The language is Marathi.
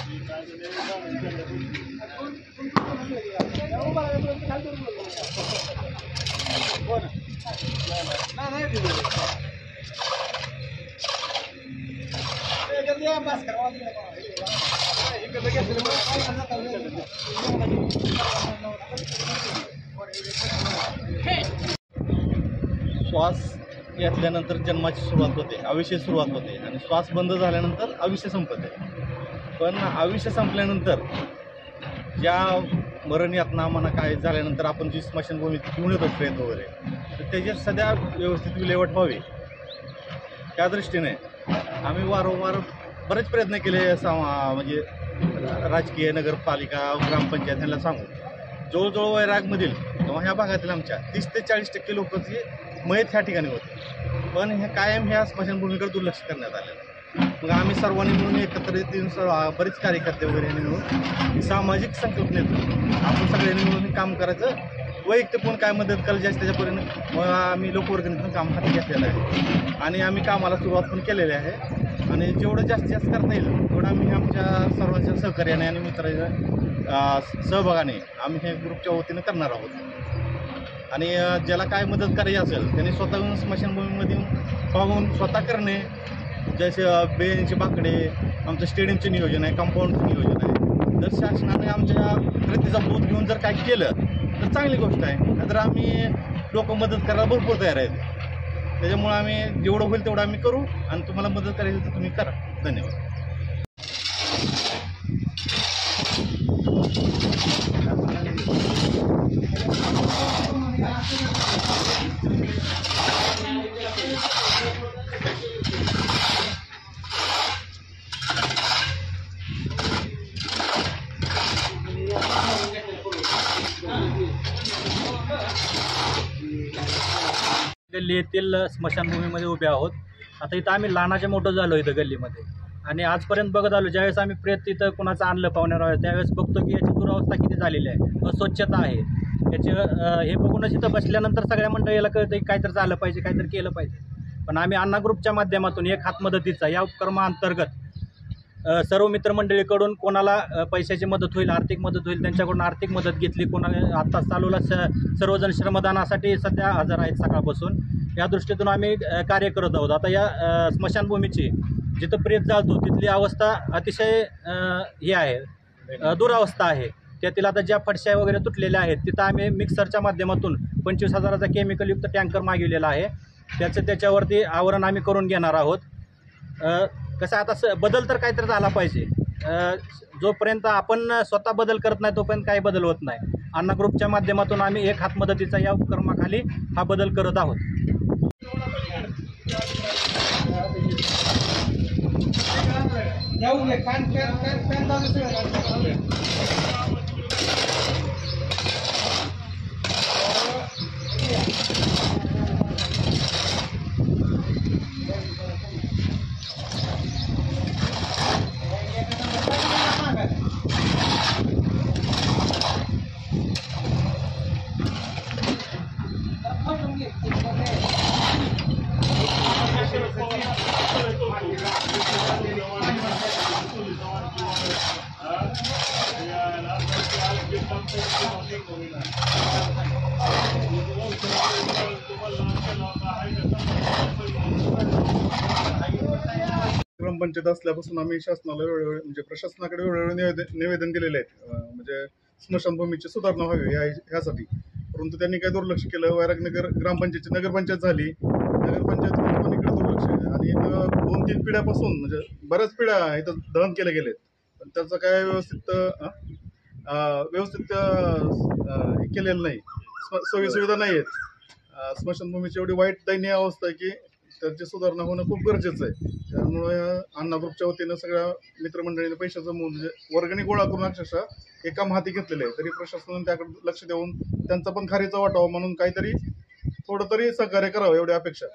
श्वास घेतल्यानंतर जन्माची सुरुवात होते, आयुष्य सुरुवात होते आणि श्वास बंद झाल्यानंतर आयुष्य संपते. पण आयुष्य संपल्यानंतर ज्या मरण यातना म्हणा काय झाल्यानंतर आपण जी स्मशानभूमीत घेऊन येतो प्रेत वगैरे, तर त्याची सध्या व्यवस्थित विल्हेवाट व्हावी त्या दृष्टीने आम्ही वारंवार बरेच प्रयत्न केले. म्हणजे राजकीय, नगरपालिका, ग्रामपंचायत यांना सांगून जवळजवळ वैरागमधील किंवा ह्या भागातील आमच्या 30 ते 40% लोकांची मयत ह्या ठिकाणी होते. पण हे कायम ह्या स्मशानभूमीकडे दुर्लक्ष करण्यात आलेलं. मग आम्ही सर्वांनी मिळून एकत्रित येऊन बरेच कार्यकर्ते वगैरे मिळून सामाजिक संकल्पनेतून आपण सगळ्यांनी मिळून काम करायचं. वैयक्तिक कोण काय मदत करायची असते त्याच्यापर्यंत मग आम्ही लोकवर्गणीतून काम हाती घेतलेलं आहे आणि आम्ही कामाला सुरुवात पण केलेली आहे. आणि जेवढं जास्तीत जास्त करता येईल तेवढं आम्ही आमच्या सर्वांच्या सहकार्याने आणि मित्रांच्या सहभागाने आम्ही हे ग्रुपच्या वतीनं करणार आहोत. आणि ज्याला काय मदत करायची असेल त्यांनी स्वतःहून स्मशानभूमीमध्ये पाहून स्वतः करणे. जसे बेंच, बाकडे, आमचं स्टेडियमचं नियोजन आहे, कंपाऊंडचं नियोजन आहे. जर शासनाने आमच्या प्रतिचा बोध घेऊन जर काय केलं तर चांगली गोष्ट आहे. तर आम्ही लोक मदत करायला भरपूर तयार आहेत. त्याच्यामुळे आम्ही जेवढं होईल तेवढं आम्ही करू आणि तुम्हाला मदत करायची तर तुम्ही करा. धन्यवाद. गल्ली येथील स्मशानभूमीमध्ये उभे आहोत. आता इथं आम्ही लहानाचे मोठं झालो इथं गल्लीमध्ये आणि आजपर्यंत बघत आलो. ज्यावेळेस आम्ही प्रेत इथं कोणाचं आणलं पाहुण्यावर त्यावेळेस बघतो की याची दुरावस्था किती झालेली आहे, अस्वच्छता आहे. याचे हे बघूनच इथं बसल्यानंतर सगळ्या मंडळीला कळतं की काहीतरी झालं पाहिजे, काहीतरी केलं पाहिजे. पण आम्ही अण्णा ग्रुपच्या माध्यमातून एक हात मदतीचा या उपक्रमाअंतर्गत सर्व मित्रमंडळीकडून कोणाला पैशाची मदत होईल, आर्थिक मदत होईल त्यांच्याकडून आर्थिक मदत घेतली. कोणाला आत्ता चालूला सर्वजण श्रमदानासाठी सध्या हजर आहेत सकाळपासून. या दृष्टीतून आम्ही कार्य करत आहोत. आता या स्मशानभूमीची जिथं प्रेत जाळतो तिथली अवस्था अतिशय हे आहे, दुरावस्था आहे. त्यातील आता ज्या फडश्या वगैरे तुटलेल्या आहेत तिथं आम्ही मिक्सरच्या माध्यमातून 25,000चा केमिकलयुक्त टँकर मागविलेला आहे. त्याच्यावरती आवरण आम्ही करून घेणार आहोत. कसं आता बदल तर काहीतरी झाला पाहिजे. जोपर्यंत आपण स्वतः बदल करत नाही तोपर्यंत काही बदल होत नाही. अण्णा ग्रुपच्या माध्यमातून आम्ही एक हात मदतीचा या उपक्रमाखाली हा बदल करत आहोत. ग्रामपंचायत असल्यापासून आम्ही शासनाला वेळोवेळी म्हणजे प्रशासनाकडे वेळोवेळी निवेदन दिलेले आहेत. म्हणजे स्मशानभूमीची सुधारणा व्हावी ह्यासाठी. परंतु त्यांनी काय दुर्लक्ष केलं. वैरागनगर ग्रामपंचायतची नगरपंचायत झाली, नगरपंचायतीतून पण इकडे दुर्लक्ष आहे. आणि इथं 2-3 पिढ्यापासून म्हणजे बऱ्याच पिढ्या इथं दहन केले गेलेत. पण त्याचं काय व्यवस्थित केलेलं नाही. सोयीसुविधा नाही आहेत. स्मशानभूमीची एवढी वाईट दयनीय अवस्था आहे की त्याची सुधारणा होणं खूप गरजेचं आहे. त्यामुळे अण्णा ग्रुपच्या वतीनं सगळ्या मित्रमंडळीने पैसे जमवून म्हणजे वर्गणी गोळा करून अक्षरशः एका हाती घेतलेले आहे. तरी प्रशासनाने त्याकडे लक्ष देऊन त्यांचा पण खारीचा वाटावा म्हणून काहीतरी थोडं तरी सहकार्य करावं एवढी अपेक्षा.